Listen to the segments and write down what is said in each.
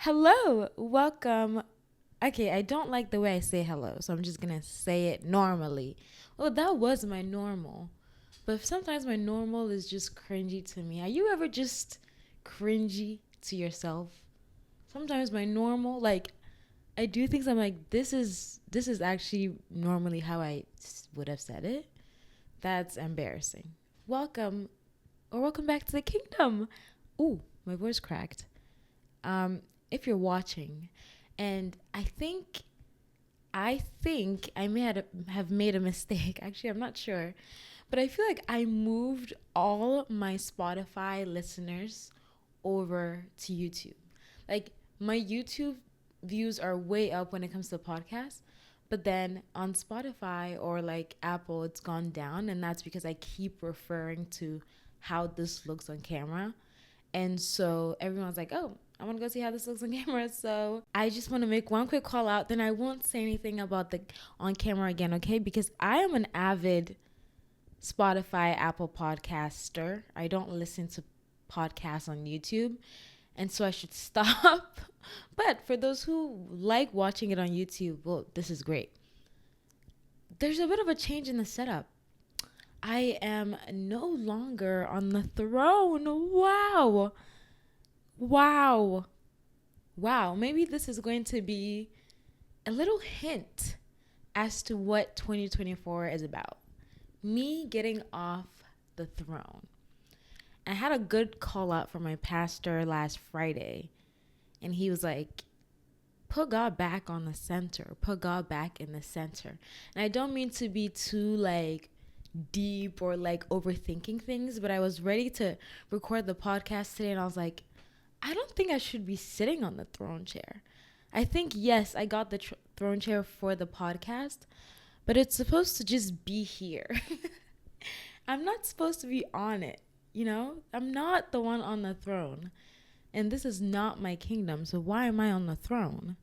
Hello, welcome. Okay, I don't like the way I say hello, so I'm just gonna say it normally. Well, that was my normal. But sometimes my normal is just cringy to me. Are you ever just cringy to yourself? Sometimes my normal, like I do things I'm like, this is actually normally how would have said it. That's embarrassing. Welcome or welcome back to the kingdom. Ooh, my voice cracked. Um, if you're watching, and I think I may have made a mistake. Actually, I'm not sure, but I feel like I moved all my Spotify listeners over to YouTube. Like my YouTube views are way up when it comes to podcasts, but then on Spotify or like Apple, it's gone down, and that's because I keep referring to how this looks on camera. And so everyone's like, oh, I want to go see how this looks on camera. So I just want to make one quick call out. Then I won't say anything about the on camera again, okay? Because I am an avid Spotify, Apple podcaster. I don't listen to podcasts on YouTube. And so I should stop. But for those who like watching it on YouTube, well, this is great. There's a bit of a change in the setup. I am no longer on the throne. Wow. Wow. Wow. Maybe this is going to be a little hint as to what 2024 is about. Me getting off the throne. I had a good call out from my pastor last Friday, and he was like, put God back on the center, put God back in the center. And I don't mean to be too like deep or like overthinking things, but I was ready to record the podcast today, and I was like, I don't think I should be sitting on the throne chair. I think, yes, I got the throne chair for the podcast, but it's supposed to just be here. I'm not supposed to be on it, you know? I'm not the one on the throne. And this is not my kingdom, so why am I on the throne?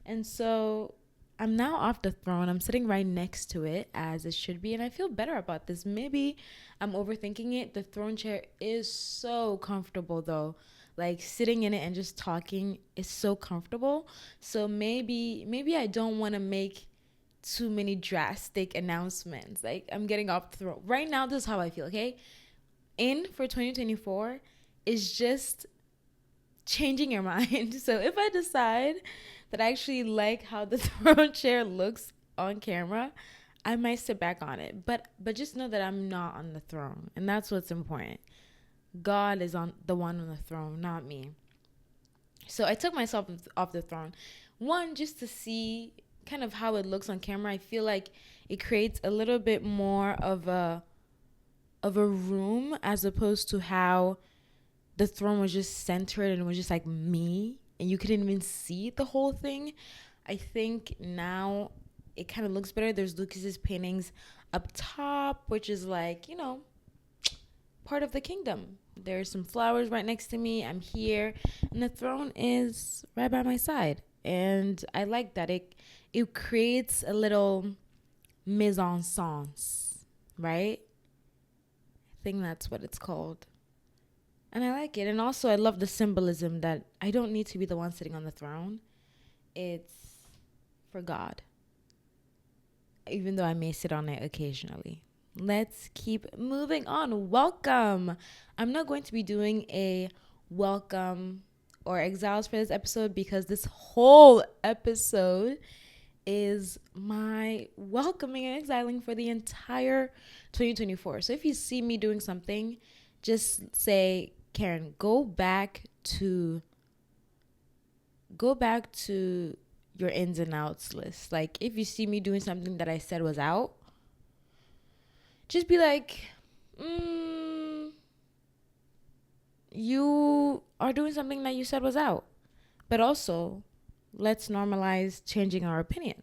And so I'm now off the throne. I'm sitting right next to it as it should be, and I feel better about this. Maybe I'm overthinking it. The throne chair is so comfortable, though. Like sitting in it and just talking is so comfortable. So maybe I don't want to make too many drastic announcements. Like I'm getting off the throne. Right now, this is how I feel, okay? In for 2024 is just changing your mind. So if I decide that I actually like how the throne chair looks on camera, I might sit back on it. But just know that I'm not on the throne, and that's what's important. God is on the one on the throne, not me. So I took myself off the throne. One, just to see kind of how it looks on camera. I feel like it creates a little bit more of a room as opposed to how the throne was just centered and it was just like me and you couldn't even see the whole thing. I think now it kind of looks better. There's Lucas's paintings up top, which is like, part of the kingdom. There's some flowers right next to me. I'm here, and the throne is right by my side. And I like that it creates a little mise en scène, right? I think that's what it's called. And I like it. And also I love the symbolism that I don't need to be the one sitting on the throne. It's for God. Even though I may sit on it occasionally. Let's keep moving on. Welcome. I'm not going to be doing a welcome or exiles for this episode because this whole episode is my welcoming and exiling for the entire 2024. So if you see me doing something, just say, Karen, go back to your ins and outs list. Like if you see me doing something that I said was out, just be like, you are doing something that you said was out. But also, let's normalize changing our opinion.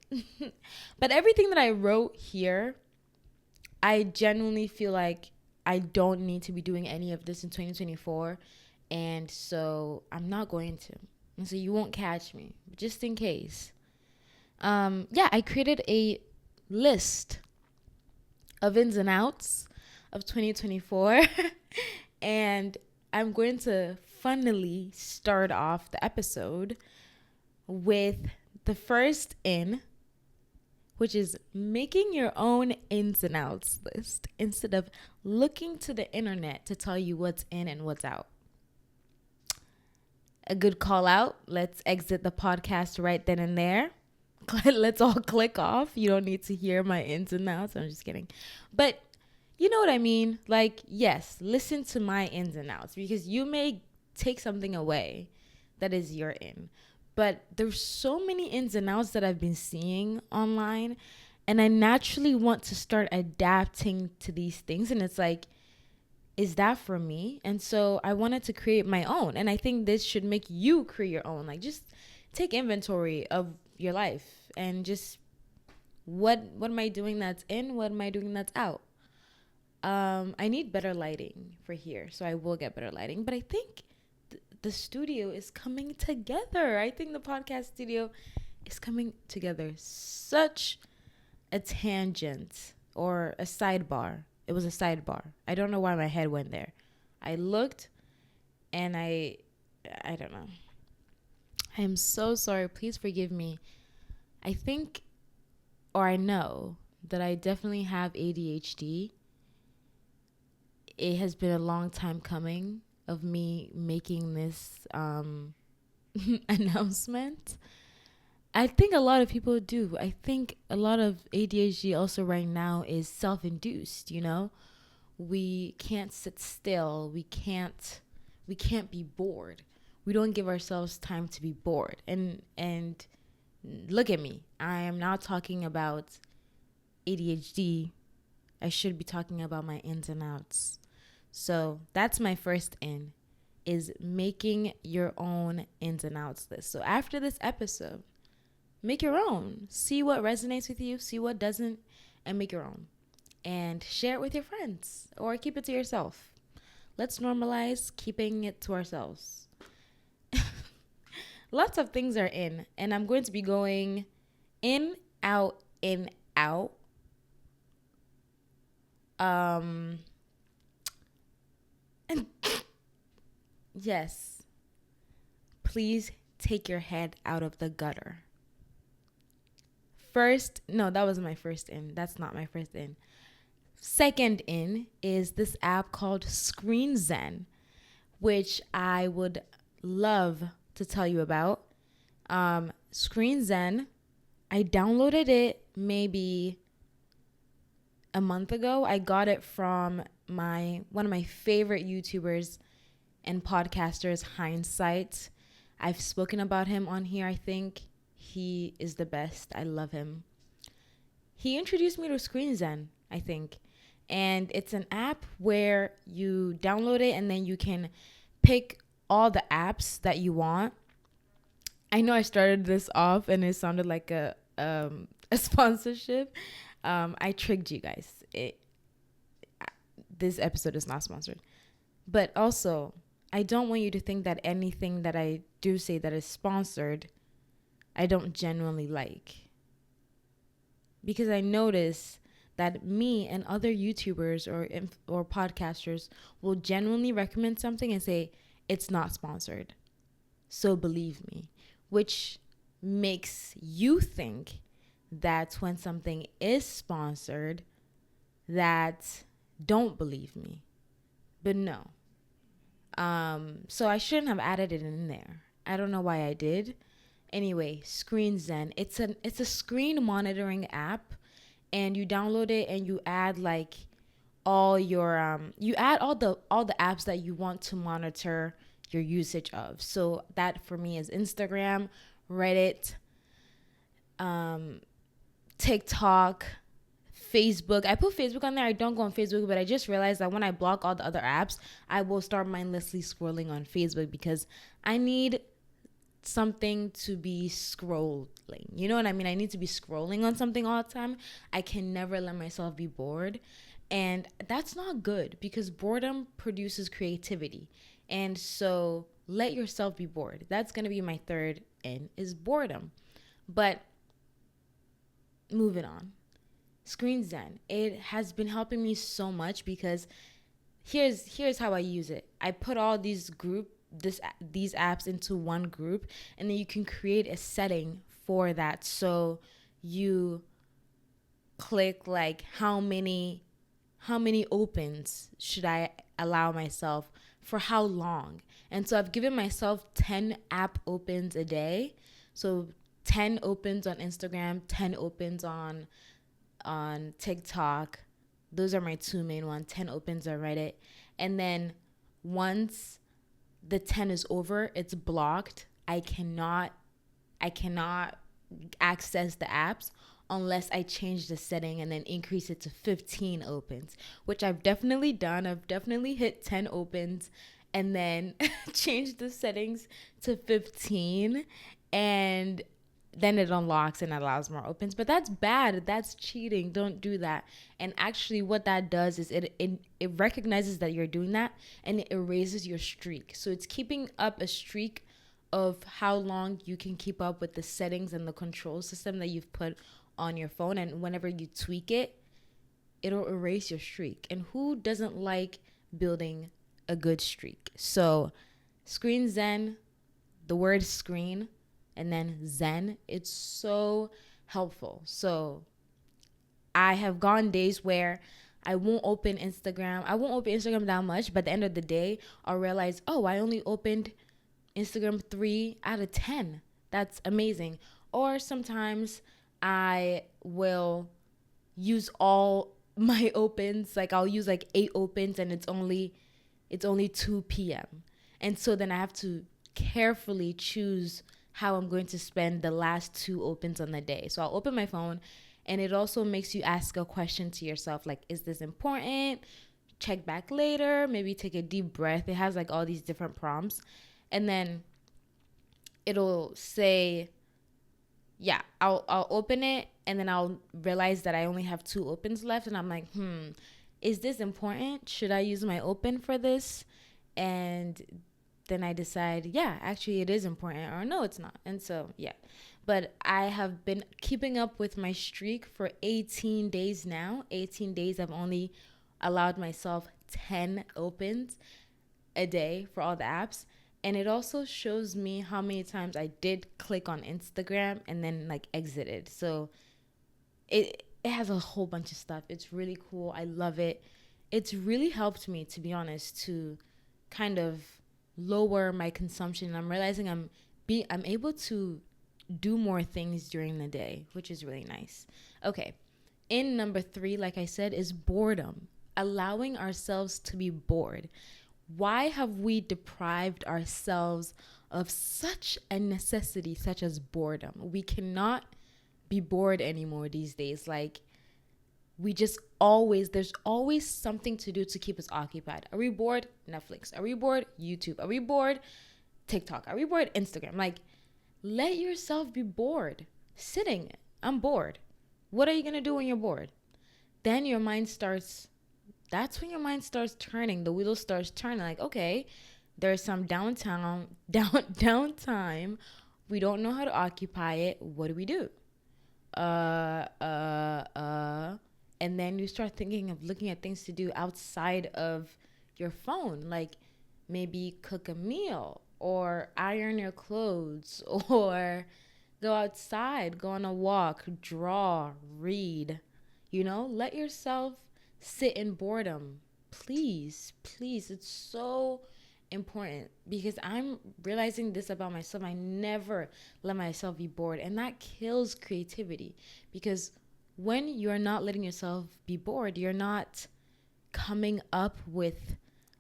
But everything that I wrote here, I genuinely feel like I don't need to be doing any of this in 2024. And so I'm not going to. And so you won't catch me, just in case. I created a list of ins and outs of 2024. And I'm going to funnily start off the episode with the first in, which is making your own ins and outs list instead of looking to the internet to tell you what's in and what's out. A good call out. Let's exit the podcast right then and there. Let's all click off. You don't need to hear my ins and outs. I'm just kidding. But you know what I mean? Like, yes, listen to my ins and outs because you may take something away that is your in. But there's so many ins and outs that I've been seeing online, and I naturally want to start adapting to these things. And it's like, is that for me? And so I wanted to create my own. And I think this should make you create your own. Like, just take inventory of your life and just what am I doing that's in? What am I doing that's out? I need better lighting for here, so I will get better lighting. But I think the studio is coming together. I think the podcast studio is coming together. Such a tangent or a sidebar. It was a sidebar. I don't know why my head went there. I looked and I don't know. I am so sorry. Please forgive me. I think, or I know that I definitely have ADHD. It has been a long time coming of me making this announcement. I think a lot of people do. I think a lot of ADHD also right now is self-induced, you know? We can't sit still. We can't be bored. We don't give ourselves time to be bored. And look at me. I am not talking about ADHD. I should be talking about my ins and outs. So that's my first in, is making your own ins and outs list. So after this episode, make your own. See what resonates with you, see what doesn't, and make your own. And share it with your friends or keep it to yourself. Let's normalize keeping it to ourselves. Lots of things are in, and I'm going to be going in, out, in, out. Yes. Please take your head out of the gutter. That was my first in. That's not my first in. Second in is this app called Screen Zen, which I would love to tell you about. Screen Zen, I downloaded it maybe a month ago. I got it from one of my favorite YouTubers and podcasters, Hindsight. I've spoken about him on here, I think. He is the best. I love him. He introduced me to Screen Zen, I think. And it's an app where you download it and then you can pick all the apps that you want. I know I started this off and it sounded like a sponsorship. I tricked you guys. This episode is not sponsored. But also, I don't want you to think that anything that I do say that is sponsored, I don't genuinely like. Because I notice that me and other YouTubers or podcasters will genuinely recommend something and say, it's not sponsored. So believe me. Which makes you think that when something is sponsored, that don't believe me. But no. So I shouldn't have added it in there. I don't know why I did. Anyway, Screen Zen. It's a screen monitoring app, and you download it and you add like all your you add all the apps that you want to monitor your usage of. So that for me is Instagram, Reddit, TikTok, Facebook. I put Facebook on there. I don't go on Facebook, but I just realized that when I block all the other apps, I will start mindlessly scrolling on Facebook because I need something to be scrolling. You know what I mean? I need to be scrolling on something all the time. I can never let myself be bored. And that's not good because boredom produces creativity. And so let yourself be bored. That's going to be my third in, is boredom. But moving on. Screen Zen. It has been helping me so much because here's how I use it. I put all these these apps into one group, and then you can create a setting for that. So you click like how many opens should I allow myself for how long. And so I've given myself 10 app opens a day. So 10 opens on Instagram, 10 opens on TikTok. Those are my two main ones. 10 opens on Reddit. And then once the 10 is over, it's blocked. I cannot access the apps unless I change the setting and then increase it to 15 opens, which I've definitely done. I've definitely hit 10 opens and then change the settings to 15, and then it unlocks and allows more opens. But that's bad. That's cheating. Don't do that. And actually what that does is it recognizes that you're doing that, and it erases your streak. So it's keeping up a streak of how long you can keep up with the settings and the control system that you've put on your phone. And whenever you tweak it, it'll erase your streak. And who doesn't like building a good streak? So Screen Zen, the word screen, and then Zen, it's so helpful. So I have gone days where I won't open Instagram. I won't open Instagram that much, but at the end of the day, I'll realize, oh, I only opened Instagram 3 out of 10. That's amazing. Or sometimes I will use all my opens. Like I'll use like 8 opens and it's only 2 p.m. And so then I have to carefully choose how I'm going to spend the last 2 opens on the day. So I'll open my phone, and it also makes you ask a question to yourself, like, is this important? Check back later, maybe take a deep breath. It has like all these different prompts. And then it'll say, yeah, I'll open it, and then I'll realize that I only have 2 opens left, and I'm like, is this important? Should I use my open for this? And then I decide, yeah, actually it is important, or no, it's not. And so, yeah. But I have been keeping up with my streak for 18 days now. 18 days, I've only allowed myself 10 opens a day for all the apps. And it also shows me how many times I did click on Instagram and then like exited. So it has a whole bunch of stuff. It's really cool. I love it. It's really helped me, to be honest, to kind of lower my consumption. I'm realizing I'm able to do more things during the day, which is really nice. Okay. In number 3, like I said, is boredom. Allowing ourselves to be bored. Why have we deprived ourselves of such a necessity such as boredom? We cannot be bored anymore these days. Like, there's always something to do to keep us occupied. Are we bored? Netflix. Are we bored? YouTube. Are we bored? TikTok. Are we bored? Instagram. Like, let yourself be bored. Sitting. I'm bored. What are you going to do when you're bored? Then that's when your mind starts turning. The wheel starts turning. Like, okay, there's some downtime. We don't know how to occupy it. What do? And then you start thinking of looking at things to do outside of your phone, like maybe cook a meal or iron your clothes or go outside, go on a walk, draw, read. Let yourself sit in boredom. Please, it's so important, because I'm realizing this about myself. I never let myself be bored, and that kills creativity, because when you're not letting yourself be bored, you're not coming up with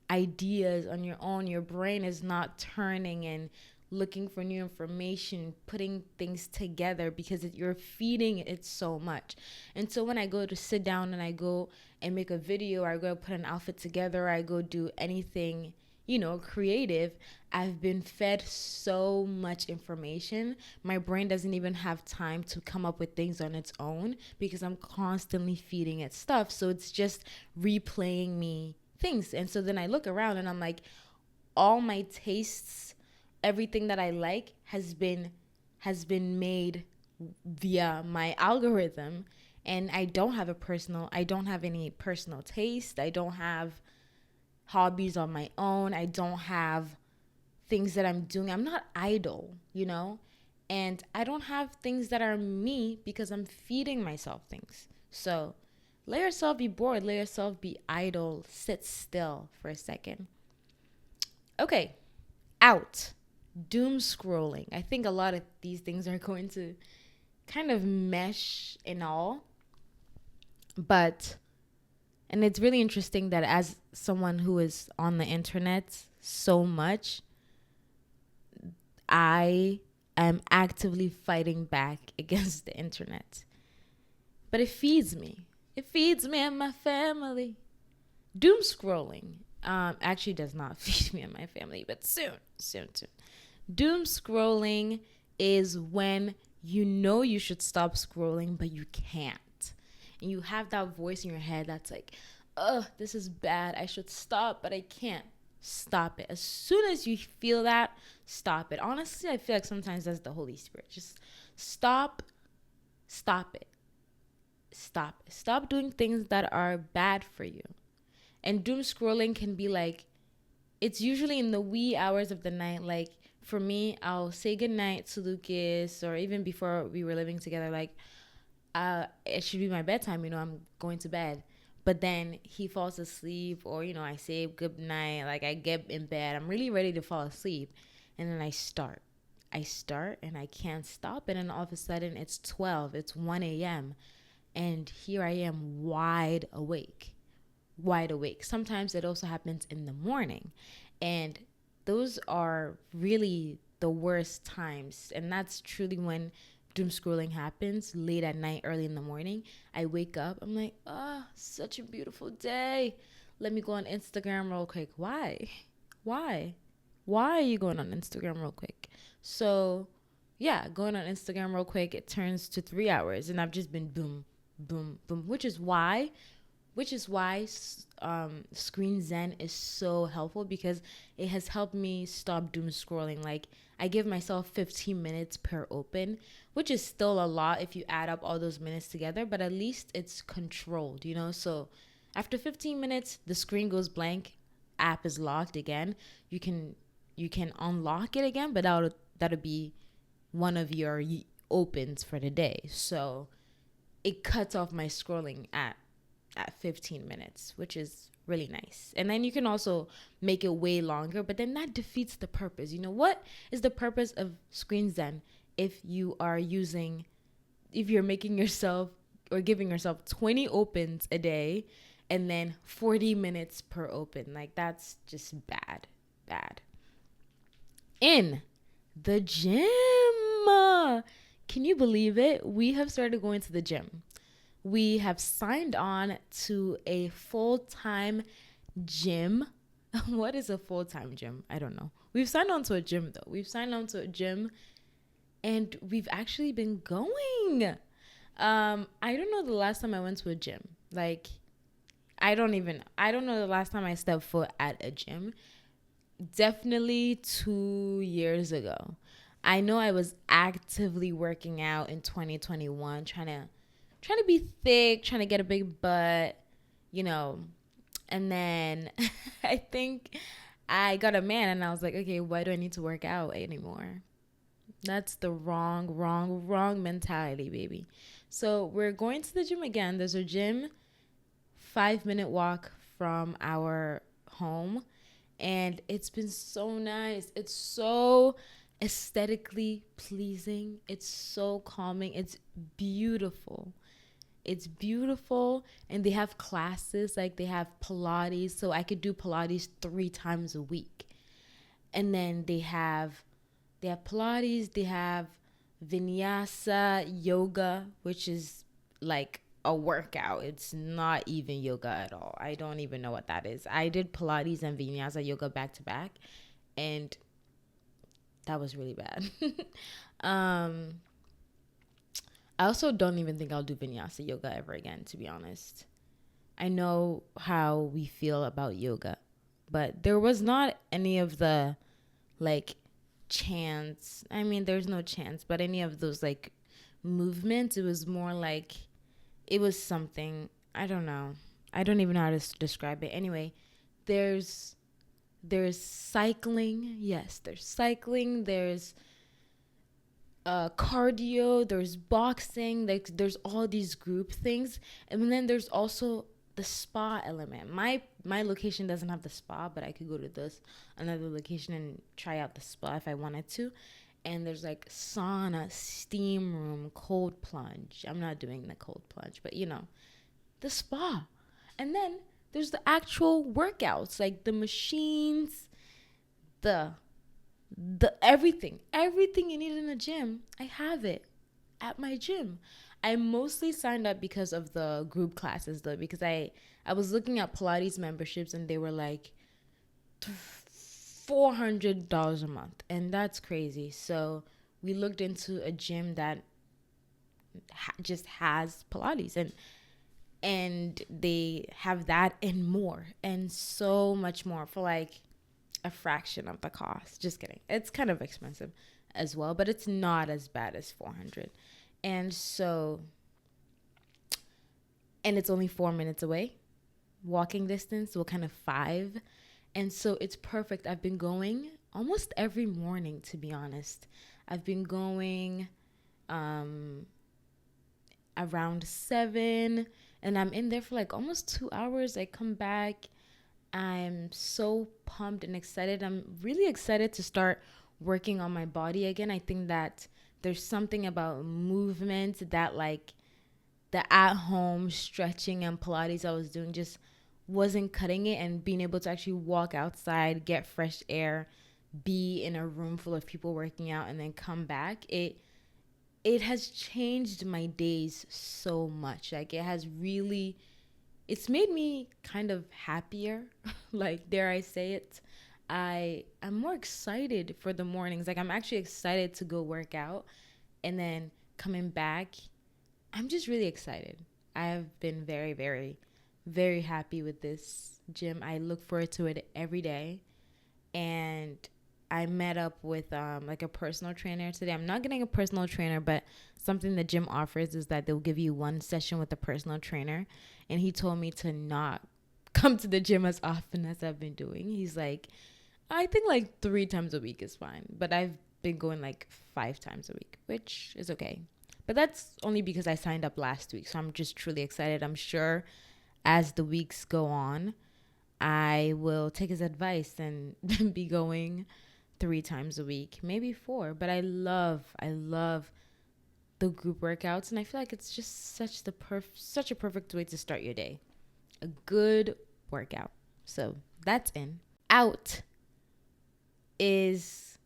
ideas on your own. Your brain is not turning and looking for new information, putting things together, because you're feeding it so much. And so when I go to sit down and I go and make a video, or I go put an outfit together, or I go do anything creative, I've been fed so much information. My brain doesn't even have time to come up with things on its own, because I'm constantly feeding it stuff. So it's just replaying me things. And so then I look around and I'm like, all my tastes, everything that I like has been made via my algorithm. And I don't have any personal taste. I don't have hobbies on my own. I don't have things that I'm doing. I'm not idle, and I don't have things that are me because I'm feeding myself things. So let yourself be bored, let yourself be idle, sit still for a second. Okay, out. Doom scrolling. I think a lot of these things are going to kind of mesh in all. But, and it's really interesting that as someone who is on the internet so much, I am actively fighting back against the internet. But it feeds me. It feeds me and my family. Doom scrolling actually does not feed me and my family, but soon. Doom scrolling is when you know you should stop scrolling, but you can't. And you have that voice in your head that's like, this is bad. I should stop, but I can't. Stop it. As soon as you feel that, stop it. Honestly, I feel like sometimes that's the Holy Spirit. Just stop it. Stop it. Stop doing things that are bad for you. And doom scrolling can be like, it's usually in the wee hours of the night. Like for me, I'll say goodnight to Lucas, or even before we were living together, like it should be my bedtime, I'm going to bed. But then he falls asleep, or I say good night, like I get in bed, I'm really ready to fall asleep, and then I start and I can't stop. And then all of a sudden it's 12, it's 1 a.m. and here I am wide awake. Sometimes it also happens in the morning, and those are really the worst times. And that's truly when doom scrolling happens, late at night, early in the morning. I wake up, I'm like, such a beautiful day. Let me go on Instagram real quick. Why are you going on Instagram real quick? So yeah, going on Instagram real quick, it turns to 3 hours, and I've just been boom, boom, boom, which is why Screen Zen is so helpful, because it has helped me stop doom scrolling. Like I give myself 15 minutes per open, which is still a lot if you add up all those minutes together, but at least it's controlled, So after 15 minutes, the screen goes blank, app is locked again. You can unlock it again, but that'll be one of your opens for the day. So it cuts off my scrolling at 15 minutes, which is really nice. And then you can also make it way longer, but then that defeats the purpose. What is the purpose of Screen Zen if you're making yourself or giving yourself 20 opens a day and then 40 minutes per open? Like that's just bad. In the gym. Can you believe it? We have started going to the gym. We have signed on to a full-time gym. What is a full-time gym? I don't know. We've signed on to a gym, though. And we've actually been going. I don't know the last time I went to a gym. Like, I don't know the last time I stepped foot at a gym. Definitely 2 years ago. I know I was actively working out in 2021, trying to be thick, trying to get a big butt, and then I think I got a man, and I was like, okay, why do I need to work out anymore? That's the wrong mentality, baby. So we're going to the gym again. There's a gym 5-minute walk from our home, and it's been so nice. It's so aesthetically pleasing. It's so calming. It's beautiful. And they have classes, like they have Pilates, so I could do Pilates 3 times a week. And then they have Pilates, they have Vinyasa yoga, which is like a workout. It's not even yoga at all. I don't even know what that is. I did Pilates and Vinyasa yoga back to back, and that was really bad. I also don't even think I'll do Vinyasa yoga ever again, to be honest. I know how we feel about yoga, but there was not any of the like chants. I mean, there's no chants, but any of those like movements, it was more like it was something. I don't know. I don't even know how to describe it. Anyway, there's There's cycling. Yes, there's cycling. There's cardio. There's boxing. Like there's all these group things, and then there's also the spa element. My location doesn't have the spa, but I could go to this another location and try out the spa if I wanted to. And there's like sauna, steam room, cold plunge. I'm not doing the cold plunge, but the spa. And then there's the actual workouts, like the machines, the everything you need in a gym. I have it at my gym. I mostly signed up because of the group classes though, because I was looking at Pilates memberships and they were like $400 a month, and that's crazy. So we looked into a gym that just has Pilates, and they have that and more and so much more for like a fraction of the cost. Just kidding. It's kind of expensive as well, but it's not as bad as 400. And so, and it's only 4 minutes away, walking distance, well, kind of 5. And so it's perfect. I've been going almost every morning, to be honest. I've been going around 7, and I'm in there for like almost 2 hours. I come back. I'm so pumped and excited. I'm really excited to start working on my body again. I think that there's something about movement that like the at home stretching and Pilates I was doing just wasn't cutting it, and being able to actually walk outside, get fresh air, be in a room full of people working out and then come back, it has changed my days so much. Like it's made me kind of happier. Like, dare I say it, I'm more excited for the mornings. Like, I'm actually excited to go work out, and then coming back, I'm just really excited. I have been very, very, very happy with this gym. I look forward to it every day. And I met up with like a personal trainer today. I'm not getting a personal trainer, but something the gym offers is that they'll give you one session with a personal trainer. And he told me to not come to the gym as often as I've been doing. He's like, I think like 3 times a week is fine. But I've been going like 5 times a week, which is okay. But that's only because I signed up last week. So I'm just truly excited. I'm sure as the weeks go on, I will take his advice and be going 3 times a week, maybe 4. But I love the group workouts, and I feel like it's just such a perfect way to start your day. A good workout. So that's in. Out is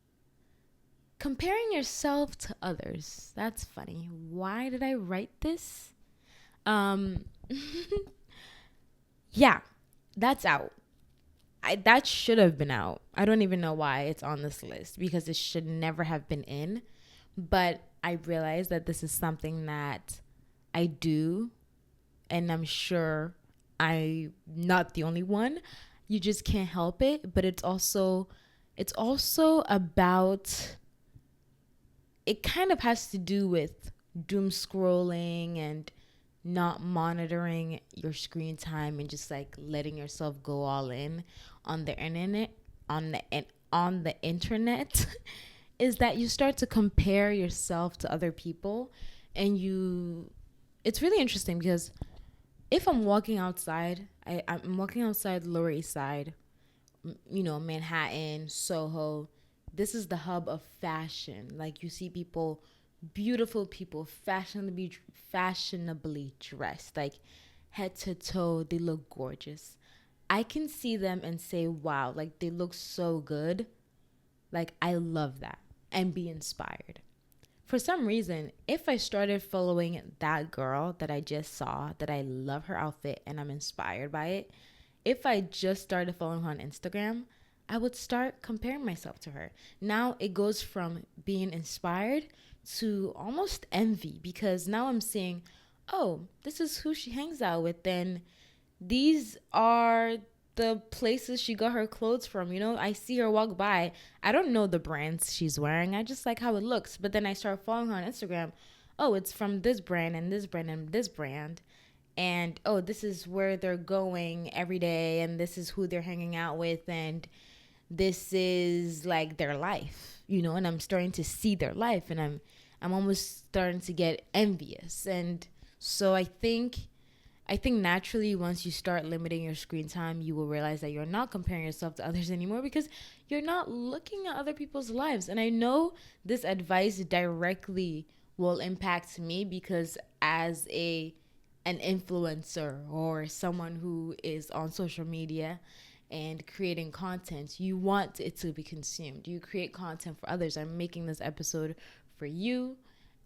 comparing yourself to others. That's funny. Why did I write this? Yeah, that's out. That should have been out. I don't even know why it's on this list, because it should never have been in. But I realize that this is something that I do, and I'm sure I'm not the only one. You just can't help it. But it's also about, it kind of has to do with doom scrolling and not monitoring your screen time and just like letting yourself go all in on the internet on the internet is that you start to compare yourself to other people. And it's really interesting because if I'm walking outside, I'm walking outside Lower East Side, Manhattan, Soho. This is the hub of fashion. Like, you see people, beautiful people, fashionably dressed, like head to toe, they look gorgeous. I can see them and say, wow, like they look so good. Like, I love that, and be inspired. For some reason, if I started following that girl that I just saw, that I love her outfit and I'm inspired by it, if I just started following her on Instagram, I would start comparing myself to her. Now it goes from being inspired to almost envy, because now I'm seeing, oh, this is who she hangs out with, then these are the places she got her clothes from. I see her walk by. I don't know the brands she's wearing. I just like how it looks. But then I start following her on Instagram. Oh, it's from this brand and this brand and this brand. And oh, this is where they're going every day, and this is who they're hanging out with. And this is like their life, and I'm starting to see their life, and I'm almost starting to get envious. And so I think naturally, once you start limiting your screen time, you will realize that you're not comparing yourself to others anymore, because you're not looking at other people's lives. And I know this advice directly will impact me, because as an influencer or someone who is on social media and creating content, you want it to be consumed. You create content for others. I'm making this episode for you,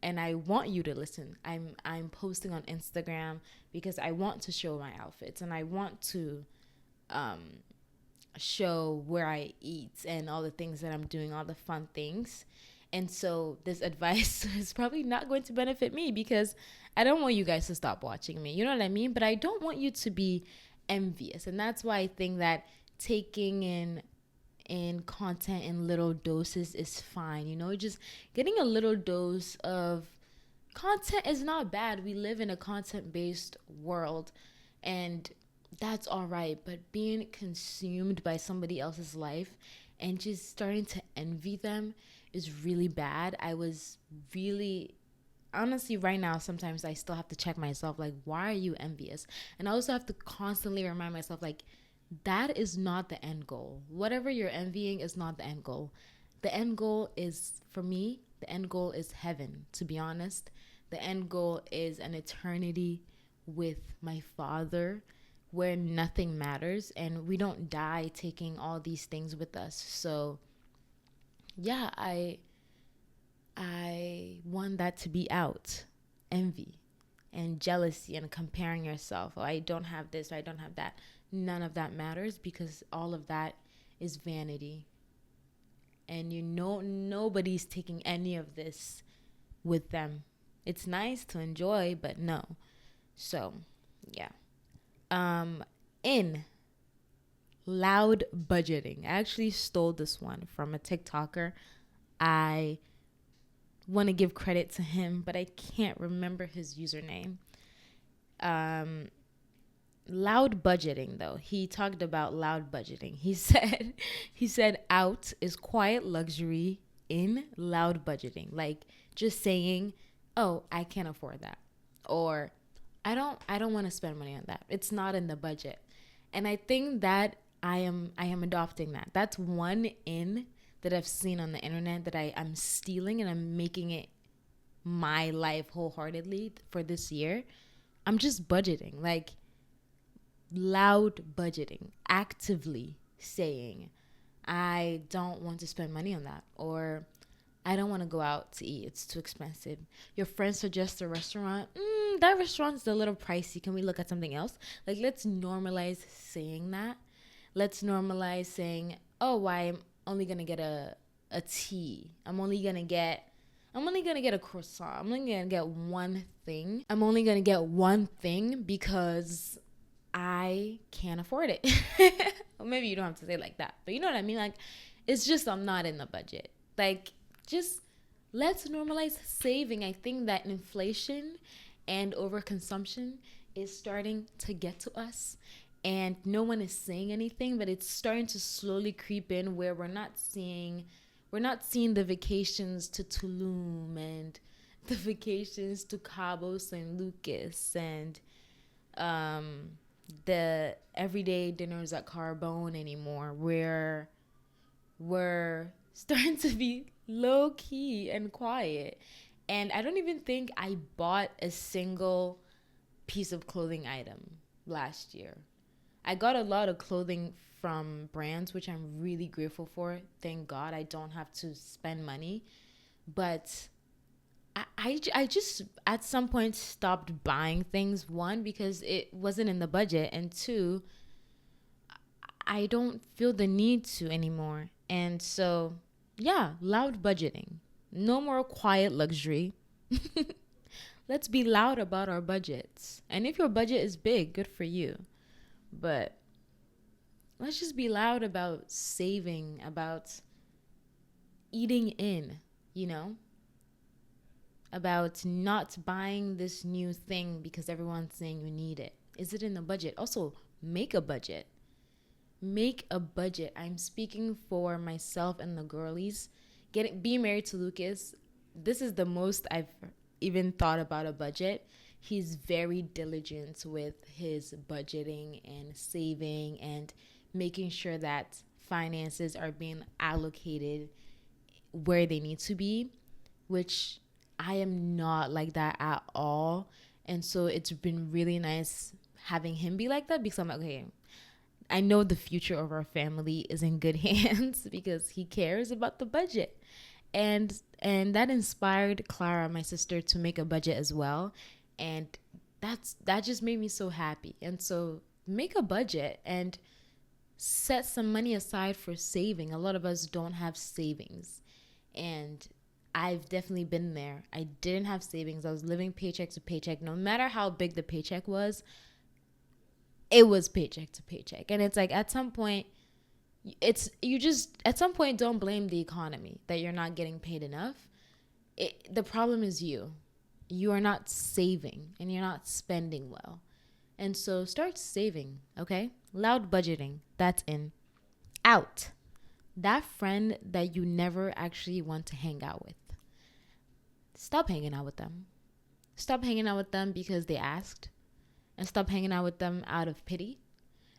and I want you to listen. I'm posting on Instagram because I want to show my outfits, and I want to show where I eat and all the things that I'm doing, all the fun things. And so this advice is probably not going to benefit me, because I don't want you guys to stop watching me. You know what I mean? But I don't want you to be envious. And that's why I think that taking in content in little doses is fine. Just getting a little dose of content is not bad. We live in a content-based world, and that's all right. But being consumed by somebody else's life and just starting to envy them is really bad. I was really, honestly, right now, sometimes I still have to check myself, like, why are you envious? And I also have to constantly remind myself, like, that is not the end goal. Whatever you're envying is not the end goal. The end goal is, for me, the end goal is heaven, to be honest. The end goal is an eternity with my Father, where nothing matters and we don't die taking all these things with us. So yeah, I want that to be out. Envy and jealousy and comparing yourself. Oh, I don't have this, or I don't have that. None of that matters, because all of that is vanity. And nobody's taking any of this with them. It's nice to enjoy, but no. So, yeah. In loud budgeting. I actually stole this one from a TikToker. I want to give credit to him, but I can't remember his username. Loud budgeting, though. He talked about loud budgeting. He said out is quiet luxury, in loud budgeting. Like just saying, "Oh, I can't afford that." Or I don't want to spend money on that. It's not in the budget. And I think that I am adopting that. That's one in that I've seen on the internet that I'm stealing, and I'm making it my life wholeheartedly for this year. I'm just budgeting, like loud budgeting, actively saying, I don't want to spend money on that, or I don't want to go out to eat. It's too expensive. Your friend suggests a restaurant. That restaurant's a little pricey. Can we look at something else? Like, let's normalize saying that. Let's normalize saying, oh, I'm only going to get a tea. I'm only going to get a croissant. I'm only going to get one thing. I'm only going to get one thing because I can't afford it. Or maybe you don't have to say it like that, but you know what I mean? Like, it's just, I'm not in the budget. Like, just let's normalize saving. I think that inflation and overconsumption is starting to get to us, and no one is saying anything, but it's starting to slowly creep in, where we're not seeing the vacations to Tulum and the vacations to Cabo San Lucas and the everyday dinners at Carbone anymore, where we're starting to be low key and quiet. And I don't even think I bought a single piece of clothing item last year. I got a lot of clothing from brands, which I'm really grateful for. Thank God I don't have to spend money. But I just at some point stopped buying things. One, because it wasn't in the budget. And two, I don't feel the need to anymore. And so, yeah, loud budgeting. No more quiet luxury. Let's be loud about our budgets. And if your budget is big, good for you. But let's just be loud about saving, about eating in, about not buying this new thing because everyone's saying you need it. Is it in the budget? Also, make a budget. make a budget. I'm speaking for myself and the girlies. Being married to Lucas, this is the most I've even thought about a budget. He's very diligent with his budgeting and saving and making sure that finances are being allocated where they need to be, which I am not like that at all. And so it's been really nice having him be like that, because I'm like, okay, I know the future of our family is in good hands because he cares about the budget. And that inspired Clara, my sister, to make a budget as well. And that just made me so happy. And so make a budget and set some money aside for saving. A lot of us don't have savings. And I've definitely been there. I didn't have savings. I was living paycheck to paycheck. No matter how big the paycheck was, it was paycheck to paycheck. And it's like at some point, at some point, don't blame the economy that you're not getting paid enough. The problem is you. You are not saving and you're not spending well. And so start saving, okay? Loud budgeting, that's in. Out. That friend that you never actually want to hang out with. Stop hanging out with them. Stop hanging out with them because they asked. And stop hanging out with them out of pity.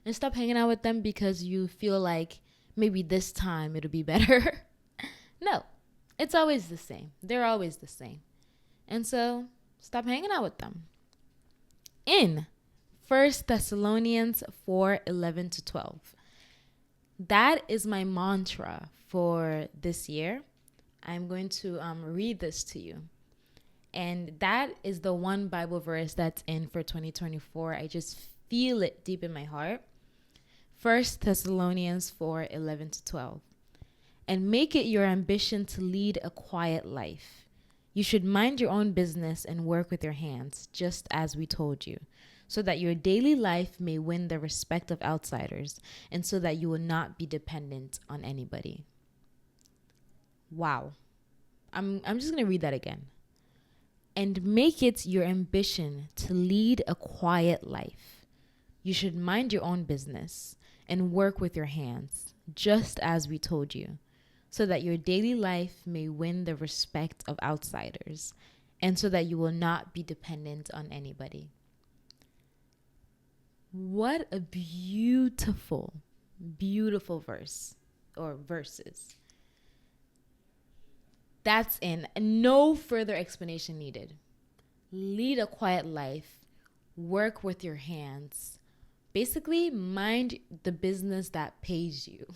And stop hanging out with them because you feel like maybe this time it'll be better. No, it's always the same. They're always the same. And so stop hanging out with them. In 1 Thessalonians 4:11-12. That is my mantra for this year. I'm going to read this to you. And that is the one Bible verse that's in for 2024. I just feel it deep in my heart. 1 Thessalonians 4:11-12. And make it your ambition to lead a quiet life. You should mind your own business and work with your hands, just as we told you, so that your daily life may win the respect of outsiders, and so that you will not be dependent on anybody. Wow. I'm just going to read that again. And make it your ambition to lead a quiet life. You should mind your own business and work with your hands, just as we told you, so that your daily life may win the respect of outsiders, and so that you will not be dependent on anybody. What a beautiful, beautiful verse or verses. That's in. No further explanation needed. Lead a quiet life. Work with your hands. Basically, mind the business that pays you.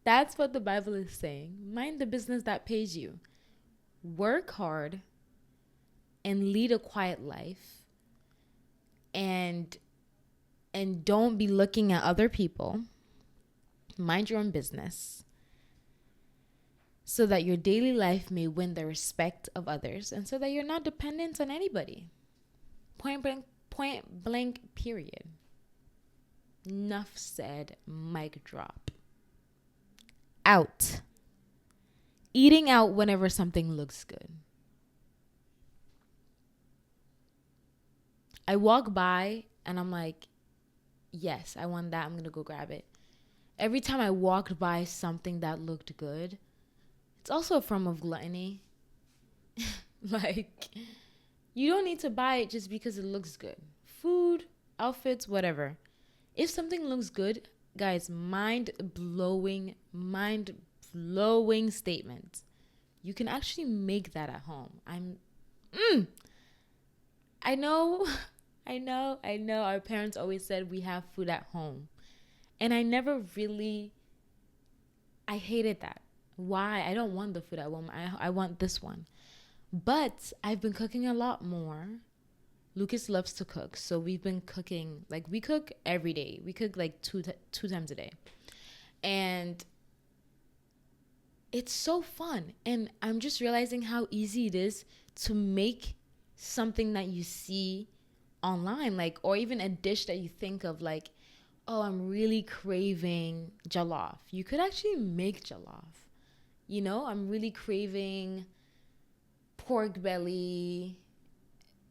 That's what the Bible is saying. Mind the business that pays you. Work hard and lead a quiet life. And don't be looking at other people. Mind your own business, so that your daily life may win the respect of others, and so that you're not dependent on anybody. Point blank, period. Enough said, mic drop. Out. Eating out whenever something looks good. I walk by and I'm like, yes, I want that. I'm going to go grab it. Every time I walked by something that looked good, it's also a form of gluttony. Like, you don't need to buy it just because it looks good. Food, outfits, whatever. If something looks good, guys, mind-blowing statement. You can actually make that at home. I know our parents always said we have food at home. And I hated that. Why? I don't want the food at home. I want this one. But I've been cooking a lot more. Lucas loves to cook. So we've been cooking, like we cook every day. We cook like two times a day. And it's so fun. And I'm just realizing how easy it is to make something that you see online, like, or even a dish that you think of, like, oh, I'm really craving jollof. You could actually make jollof. You know, I'm really craving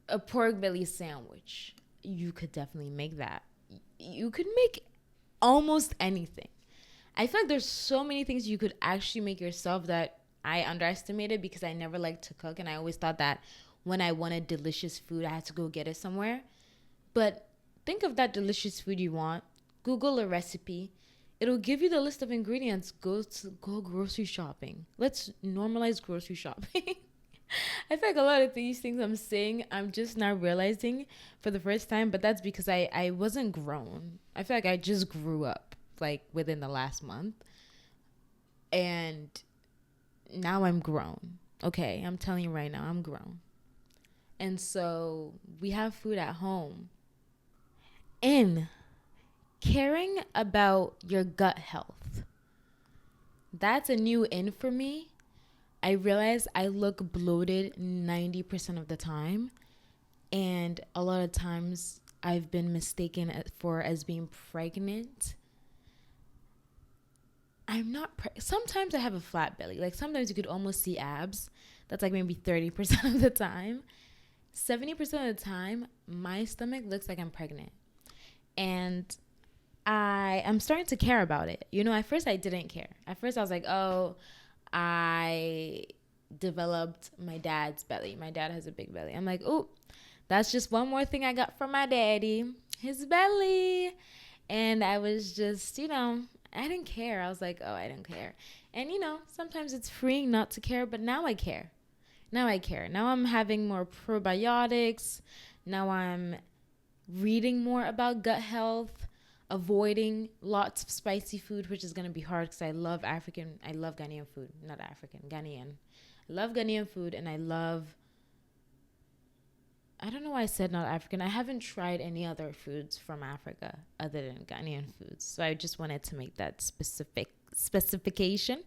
a pork belly sandwich. You could definitely make that. You could make almost anything. I feel like there's so many things you could actually make yourself that I underestimated because I never liked to cook, and I always thought that when I wanted delicious food, I had to go get it somewhere. But think of that delicious food you want. Google a recipe. It'll give you the list of ingredients. Go grocery shopping. Let's normalize grocery shopping. I feel like a lot of these things I'm saying, I'm just now realizing for the first time, but that's because I wasn't grown. I feel like I just grew up like within the last month. And now I'm grown. Okay, I'm telling you right now, I'm grown. And so we have food at home. In caring about your gut health, that's a new in for me. I realize I look bloated 90% of the time. And a lot of times I've been mistaken for as being pregnant. I'm not sometimes I have a flat belly. Like sometimes you could almost see abs. That's like maybe 30% of the time. 70% of the time, my stomach looks like I'm pregnant. And I'm starting to care about it. You know, at first I didn't care. At first I was like, oh, I developed my dad's belly. My dad has a big belly. I'm like, oh, that's just one more thing I got from my daddy, his belly. And I was just, I didn't care. I was like, oh, I didn't care. And, sometimes it's freeing not to care, but now I care. Now I care. Now I'm having more probiotics. Now I'm reading more about gut health, avoiding lots of spicy food, which is going to be hard because I love Ghanaian food. Not African, Ghanaian. I love Ghanaian food, and I don't know why I said not African. I haven't tried any other foods from Africa other than Ghanaian foods. So I just wanted to make that specification.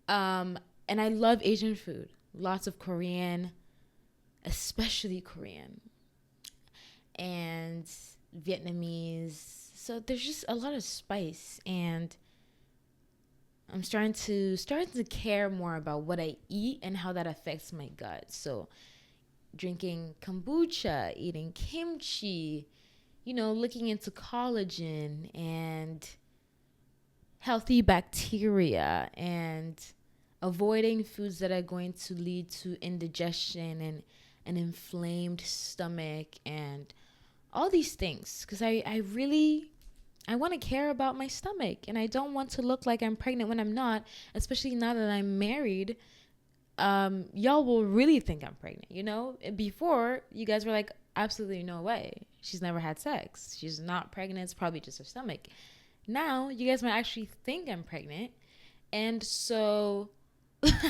And I love Asian food. Lots of Korean, especially Korean, and Vietnamese. So there's just a lot of spice, and I'm starting to care more about what I eat and how that affects my gut. So drinking kombucha, eating kimchi, looking into collagen and healthy bacteria, and avoiding foods that are going to lead to indigestion and an inflamed stomach and all these things. Because I want to care about my stomach, and I don't want to look like I'm pregnant when I'm not, especially now that I'm married. Y'all will really think I'm pregnant, Before, you guys were like, absolutely no way. She's never had sex. She's not pregnant. It's probably just her stomach. Now, you guys might actually think I'm pregnant. And so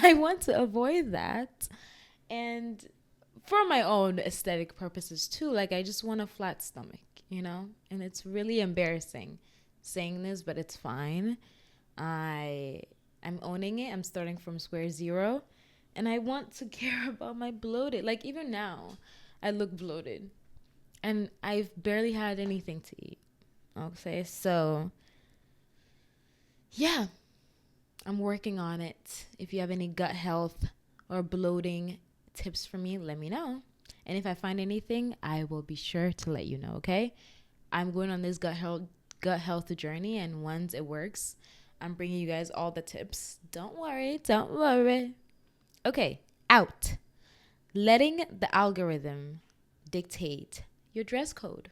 I want to avoid that. And for my own aesthetic purposes too, like I just want a flat stomach, And it's really embarrassing saying this, but it's fine. I'm owning it. I'm starting from square zero. And I want to care about my bloated. Like even now, I look bloated. And I've barely had anything to eat. Okay, so yeah, I'm working on it. If you have any gut health or bloating tips for me, let me know. And if I find anything, I will be sure to let you know, okay? I'm going on this gut health journey, and once it works, I'm bringing you guys all the tips. Don't worry. Okay, out. Letting the algorithm dictate your dress code.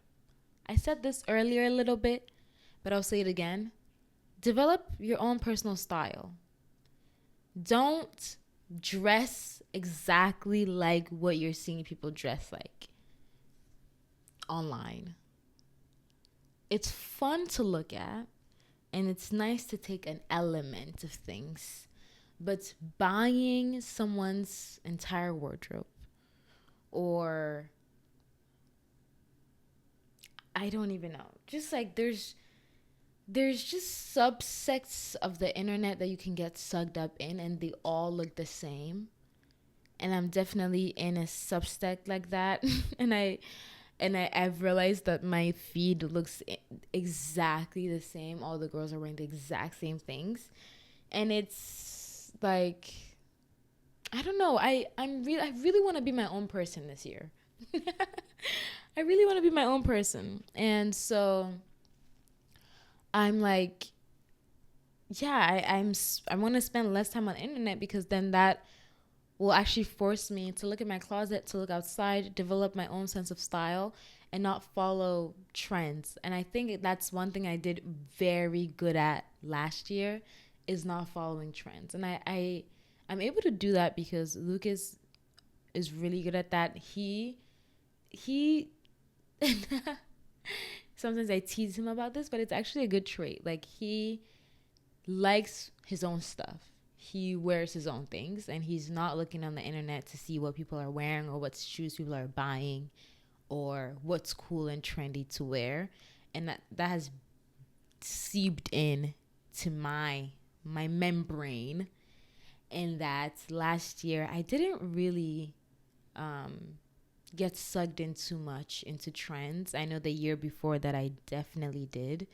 I said this earlier a little bit, but I'll say it again. Develop your own personal style. Don't dress exactly like what you're seeing people dress like online. It's fun to look at, and it's nice to take an element of things, but buying someone's entire wardrobe, or I don't even know, just like there's just subsects of the internet that you can get sucked up in, and they all look the same. And I'm definitely in a substack like that. and I've realized that my feed looks exactly the same. All the girls are wearing the exact same things. And it's like, I don't know. I really want to be my own person this year. I really want to be my own person. And so I'm like, yeah, I want to spend less time on the internet because then that will actually force me to look at my closet, to look outside, develop my own sense of style, and not follow trends. And I think that's one thing I did very good at last year is not following trends. And I'm able to do that because Lucas is really good at that. He sometimes I tease him about this, but it's actually a good trait. Like he likes his own stuff. He wears his own things and he's not looking on the internet to see what people are wearing or what shoes people are buying or what's cool and trendy to wear. And that has seeped in to my membrane. And that last year I didn't really get sucked in too much into trends. I know the year before that I definitely did,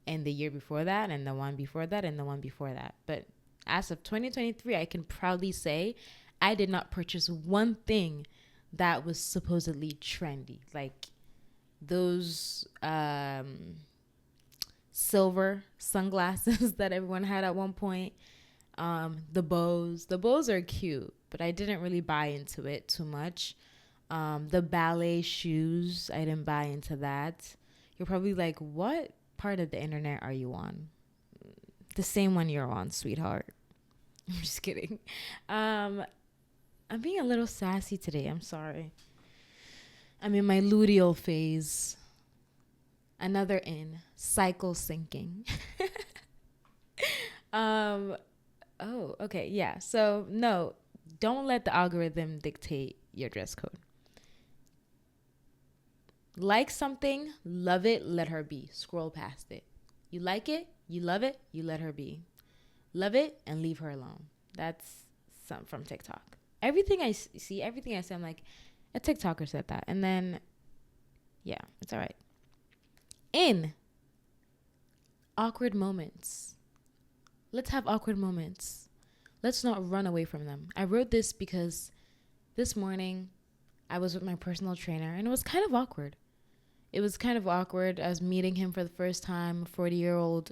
and the year before that, and the one before that, and the one before that. But as of 2023, I can proudly say I did not purchase one thing that was supposedly trendy. Like those silver sunglasses that everyone had at one point. The bows. The bows are cute, but I didn't really buy into it too much. The ballet shoes, I didn't buy into that. You're probably like, what part of the internet are you on? The same one you're on, sweetheart. I'm just kidding. I'm being a little sassy today. I'm sorry. I'm in my luteal phase. Another in cycle syncing. Oh, okay, yeah. So no, don't let the algorithm dictate your dress code. Like something, love it, let her be. Scroll past it. You like it, you love it, you let her be. Love it and leave her alone. That's some from TikTok. Everything I see, everything I say, I'm like, a TikToker said that. And then, yeah, it's all right. In awkward moments, let's have awkward moments. Let's not run away from them. I wrote this because this morning I was with my personal trainer and it was kind of awkward. It was kind of awkward. I was meeting him for the first time, 48-year-old,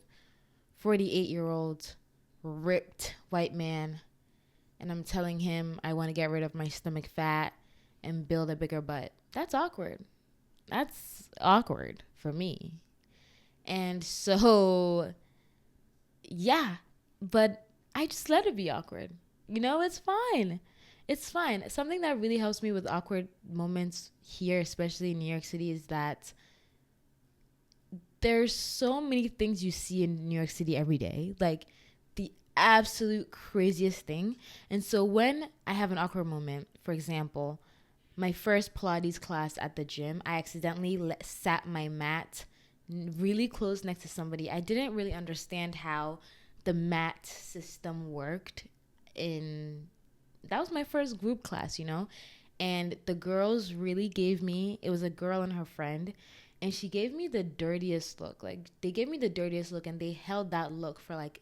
ripped white man. And I'm telling him I want to get rid of my stomach fat and build a bigger butt. That's awkward. That's awkward for me. And so, yeah, but I just let it be awkward. You know, it's fine. It's fine. Something that really helps me with awkward moments here, especially in New York City, is that there's so many things you see in New York City every day. Like the absolute craziest thing. And so when I have an awkward moment, for example, my first Pilates class at the gym, I accidentally sat my mat really close next to somebody. I didn't really understand how the mat system worked in that was my first group class, you know? And the girls really gave me, it was a girl and her friend, and she gave me the dirtiest look. Like, they gave me the dirtiest look, and they held that look for like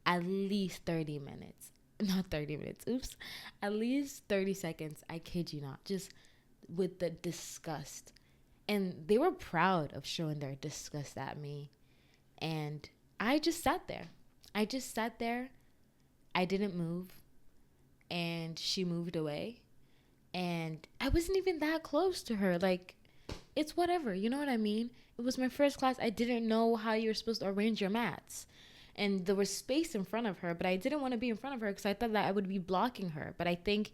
at least 30 minutes. Not 30 minutes, oops. At least 30 seconds, I kid you not. Just with the disgust. And they were proud of showing their disgust at me. And I just sat there. I just sat there. I didn't move. And she moved away. And I wasn't even that close to her. Like, it's whatever. You know what I mean? It was my first class. I didn't know how you're supposed to arrange your mats. And there was space in front of her, but I didn't want to be in front of her because I thought that I would be blocking her. But I think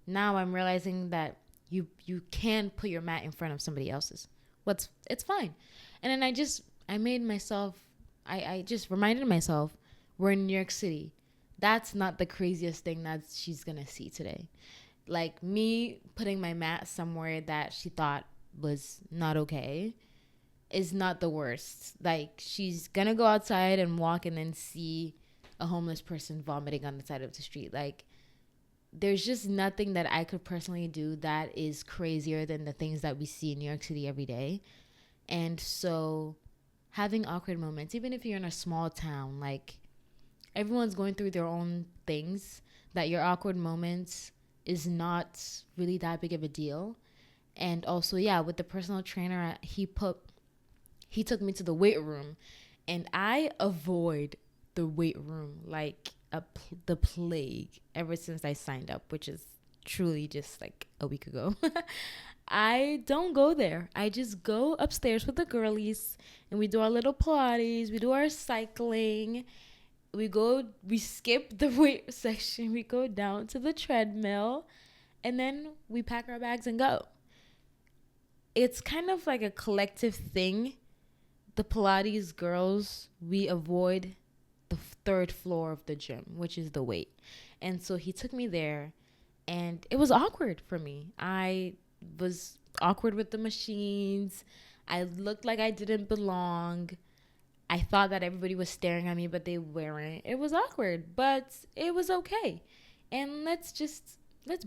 now I'm realizing that you can put your mat in front of somebody else's. It's fine. And then I just reminded myself, we're in New York City. That's not the craziest thing that she's going to see today. Like, me putting my mat somewhere that she thought was not okay is not the worst. Like, she's going to go outside and walk and then see a homeless person vomiting on the side of the street. Like, there's just nothing that I could personally do that is crazier than the things that we see in New York City every day. And so having awkward moments, even if you're in a small town, like, everyone's going through their own things, that your awkward moments is not really that big of a deal. And also, yeah, with the personal trainer, he took me to the weight room, And I avoid the weight room like the plague ever since I signed up, which is truly just like a week ago. I don't go there. I just go upstairs with the girlies and we do our little Pilates, we do our cycling, we skip the weight section, we go down to the treadmill, and then we pack our bags and go. It's kind of like a collective thing. The Pilates girls, we avoid the third floor of the gym, which is the weight. And so he took me there, and it was awkward for me. I was awkward with the machines. I looked like I didn't belong. I thought that everybody was staring at me, but they weren't. It was awkward, but it was okay. And let's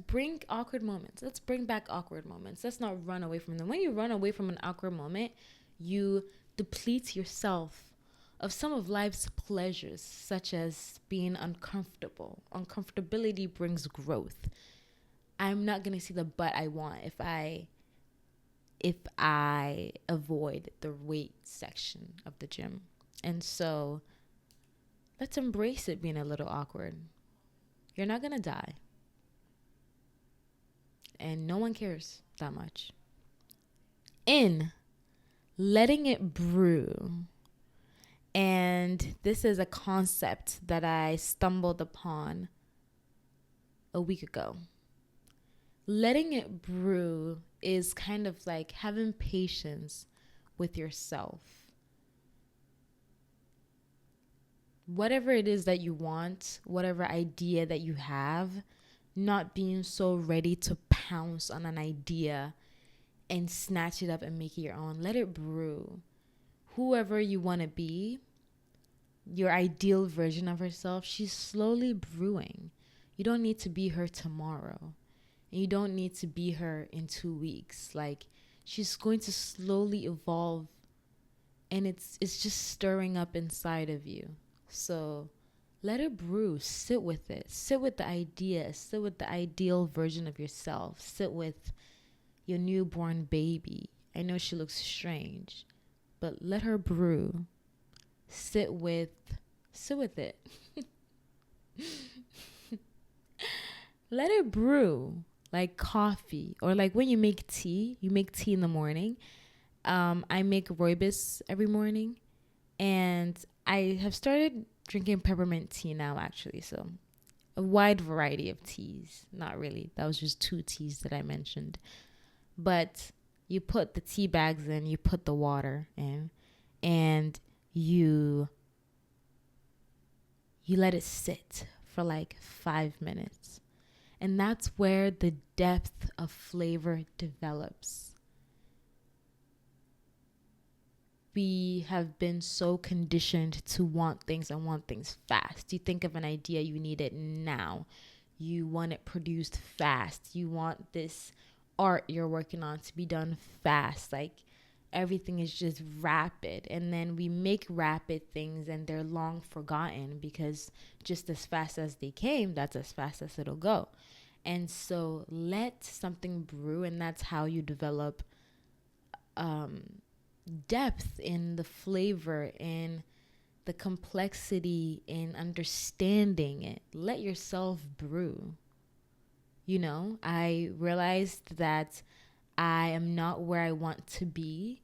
bring awkward moments. Let's bring back awkward moments. Let's not run away from them. When you run away from an awkward moment, you deplete yourself of some of life's pleasures, such as being uncomfortable. Uncomfortability brings growth. I'm not gonna see the butt I want if I avoid the weight section of the gym. And so let's embrace it being a little awkward. You're not gonna die. And no one cares that much. In letting it brew. And this is a concept that I stumbled upon a week ago. Letting it brew is kind of like having patience with yourself. Whatever it is that you want, whatever idea that you have, not being so ready to pounce on an idea and snatch it up and make it your own. Let it brew. Whoever you want to be, your ideal version of herself, she's slowly brewing. You don't need to be her tomorrow. And you don't need to be her in 2 weeks. Like, she's going to slowly evolve, and it's just stirring up inside of you. So let it brew. Sit with it. Sit with the idea. Sit with the ideal version of yourself. Sit with your newborn baby. I know she looks strange, but let her brew. Sit with it. Let it brew like coffee, or like when you make tea in the morning. I make rooibos every morning, and I have started drinking peppermint tea now, actually. So a wide variety of teas. Not really. That was just 2 teas that I mentioned. But you put the tea bags in, you put the water in, and you let it sit for like 5 minutes. And that's where the depth of flavor develops. We have been so conditioned to want things and want things fast. You think of an idea, you need it now. You want it produced fast. You want this art you're working on to be done fast. Like, everything is just rapid. And then we make rapid things and they're long forgotten, because just as fast as they came, that's as fast as it'll go. And so let something brew, and that's how you develop depth in the flavor, in the complexity, in understanding it. Let yourself brew. You know, I realized that I am not where I want to be,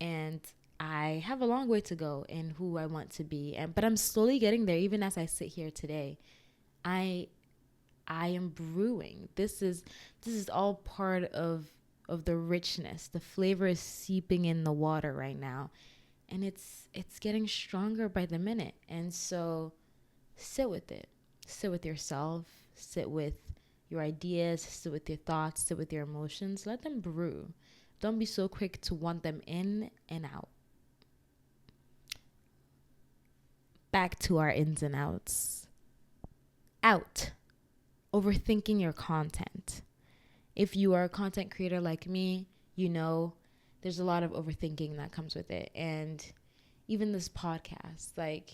and I have a long way to go in who I want to be. But I'm slowly getting there. Even as I sit here today, I am brewing. This is all part of the richness. The flavor is seeping in the water right now, and it's getting stronger by the minute. And so sit with it. Sit with yourself. Sit with your ideas. Sit with your thoughts. Sit with your emotions. Let them brew. Don't be so quick to want them in and out. Back to our ins and outs. Out. Overthinking your content. If you are a content creator like me, you know there's a lot of overthinking that comes with it. And even this podcast, like,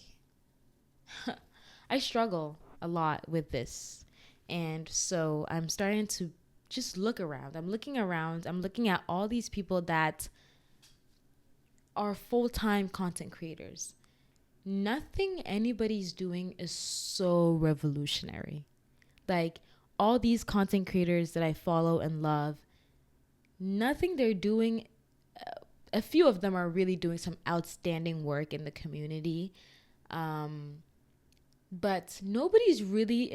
I struggle a lot with this. And so I'm starting to just look around. I'm looking around. I'm looking at all these people that are full-time content creators. nothing anybody's doing is so revolutionary. Like all these content creators that I follow and love, nothing they're doing, a few of them are really doing some outstanding work in the community. But nobody's really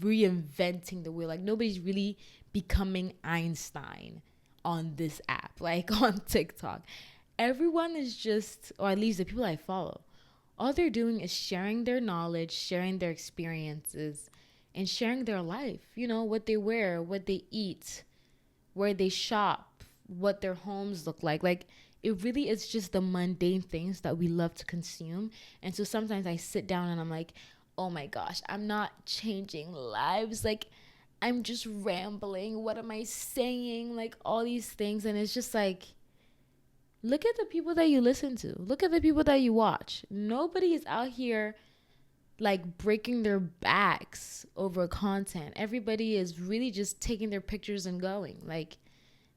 reinventing the wheel. Like nobody's really becoming Einstein on this app, like on TikTok. Everyone is just, or at least the people I follow, all they're doing is sharing their knowledge, sharing their experiences, and sharing their life. You know, what they wear, what they eat, where they shop, what their homes look like. Like, it really is just the mundane things that we love to consume. And so sometimes I sit down and I'm like, oh my gosh, I'm not changing lives. Like, I'm just rambling. What am I saying? Like, all these things. And it's just like, look at the people that you listen to. Look at the people that you watch. Nobody is out here like breaking their backs over content. Everybody is really just taking their pictures and going, like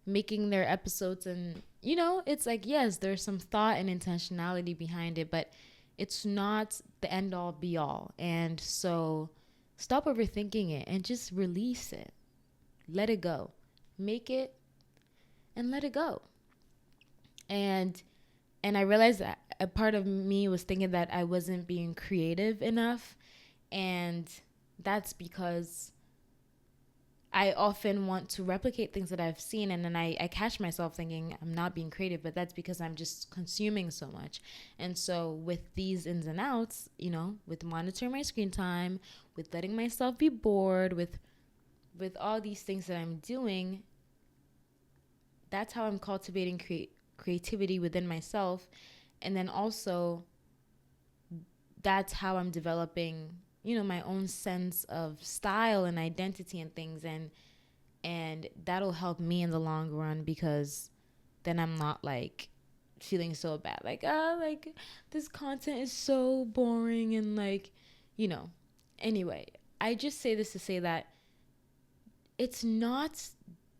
making their episodes. And, you know, it's like, yes, there's some thought and intentionality behind it, but it's not the end all be all. And so stop overthinking it and just release it. Let it go. Make it and let it go. And I realized that a part of me was thinking that I wasn't being creative enough. And that's because I often want to replicate things that I've seen. And then I catch myself thinking I'm not being creative, but that's because I'm just consuming so much. And so with these ins and outs, you know, with monitoring my screen time, with letting myself be bored, with all these things that I'm doing, that's how I'm cultivating creativity within myself. And then also that's how I'm developing, you know, my own sense of style and identity and things. And that'll help me in the long run, because then I'm not like feeling so bad, like, like this content is so boring and like, you know. Anyway, I just say this to say that it's not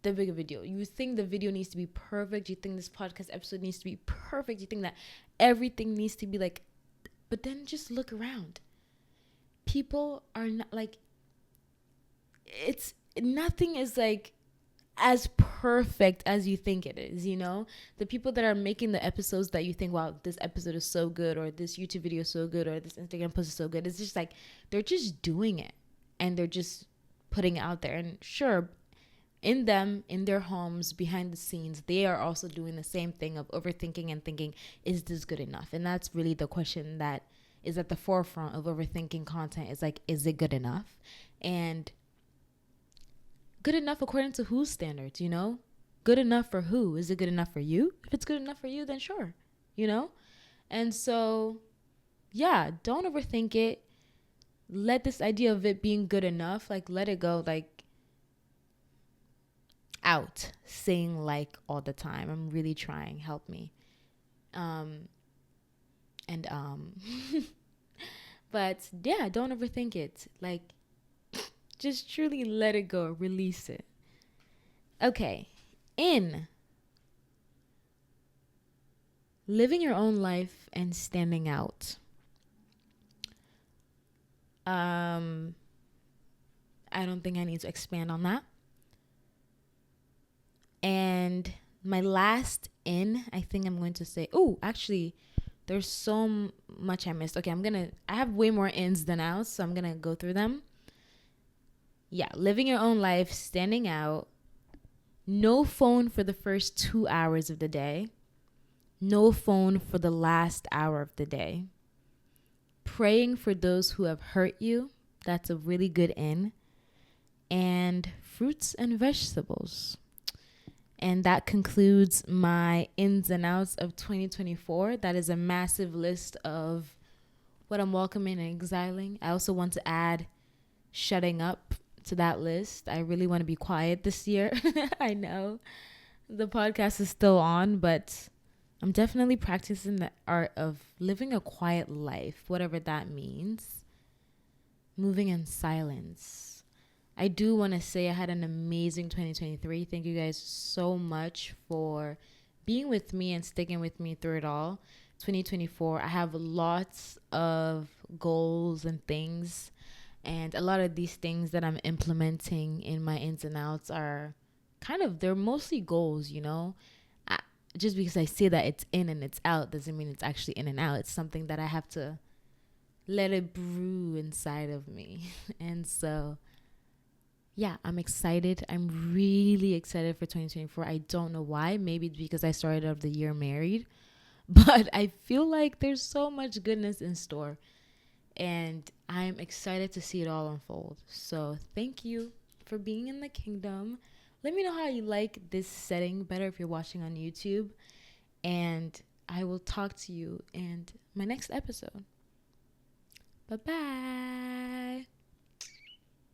the big of a deal. You think the video needs to be perfect. You think this podcast episode needs to be perfect. You think that everything needs to be like, but then just look around. People are not like, it's nothing is like as perfect as you think it is, you know? The people that are making the episodes that you think, wow, this episode is so good, or this YouTube video is so good, or this Instagram post is so good, it's just like they're just doing it and they're just putting it out there. And sure, in their homes, behind the scenes, they are also doing the same thing of overthinking and thinking, is this good enough? And that's really the question that is at the forefront of overthinking content, is like, is it good enough? And good enough according to whose standards, you know? Good enough for who? Is it good enough for you? If it's good enough for you, then sure, you know? And so, yeah, don't overthink it. Let this idea of it being good enough, like, let it go, like, out saying like all the time. I'm really trying. Help me. But yeah, don't overthink it. Like, just truly let it go. Release it. Okay. In living your own life and standing out. I don't think I need to expand on that. And my last in, I think I'm going to say, oh, actually, there's so much I missed. Okay, I have way more ins than outs, so I'm going to go through them. Yeah, living your own life, standing out, no phone for the first 2 hours of the day, no phone for the last hour of the day, praying for those who have hurt you, that's a really good in, and fruits and vegetables. And that concludes my ins and outs of 2024. That is a massive list of what I'm welcoming and exiling. I also want to add shutting up to that list. I really want to be quiet this year. I know the podcast is still on, but I'm definitely practicing the art of living a quiet life, whatever that means. Moving in silence. I do want to say I had an amazing 2023. Thank you guys so much for being with me and sticking with me through it all. 2024. I have lots of goals and things, and a lot of these things that I'm implementing in my ins and outs are they're mostly goals, you know? I, just because I say that it's in and it's out doesn't mean it's actually in and out. It's something that I have to let it brew inside of me. And so, yeah, I'm excited. I'm really excited for 2024. I don't know why. Maybe it's because I started out the year married, but I feel like there's so much goodness in store, and I'm excited to see it all unfold. So, thank you for being in the kingdom. Let me know how you like this setting better if you're watching on YouTube, and I will talk to you in my next episode. Bye bye.